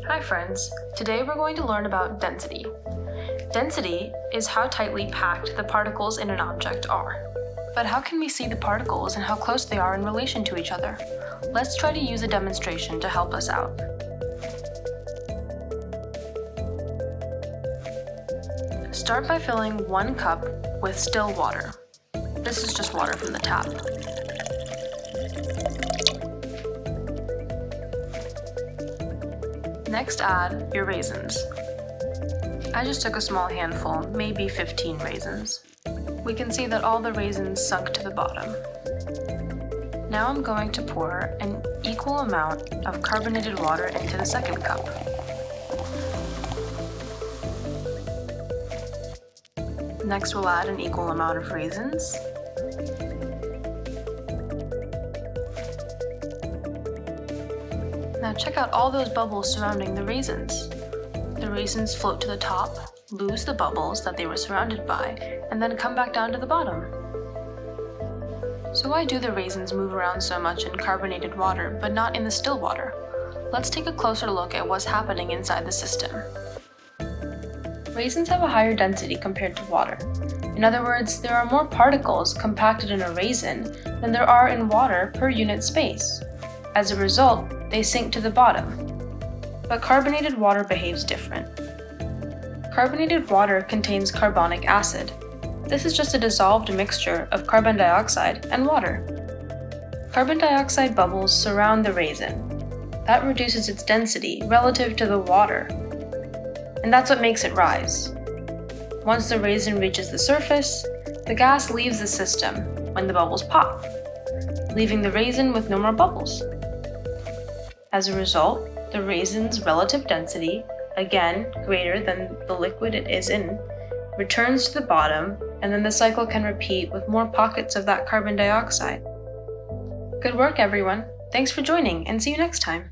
Hi friends, today we're going to learn about density. Density is how tightly packed the particles in an object are. But how can we see the particles and how close they are in relation to each other? Let's try to use a demonstration to help us out. Start by filling 1 cup with still water. This is just water from the tap. Next, add your raisins. I just took a small handful, maybe 15 raisins. We can see that all the raisins sunk to the bottom. Now I'm going to pour an equal amount of carbonated water into the second cup. Next, we'll add an equal amount of raisins. Now check out all those bubbles surrounding the raisins. The raisins float to the top, lose the bubbles that they were surrounded by, and then come back down to the bottom. So why do the raisins move around so much in carbonated water, but not in the still water? Let's take a closer look at what's happening inside the system. Raisins have a higher density compared to water. In other words, there are more particles compacted in a raisin than there are in water per unit space. As a result, they sink to the bottom. But carbonated water behaves different. Carbonated water contains carbonic acid. This is just a dissolved mixture of carbon dioxide and water. Carbon dioxide bubbles surround the raisin. That reduces its density relative to the water, and that's what makes it rise. Once the raisin reaches the surface, the gas leaves the system when the bubbles pop, leaving the raisin with no more bubbles. As a result, the raisin's relative density, again greater than the liquid it is in, returns to the bottom, and then the cycle can repeat with more pockets of that carbon dioxide. Good work, everyone! Thanks for joining, and see you next time!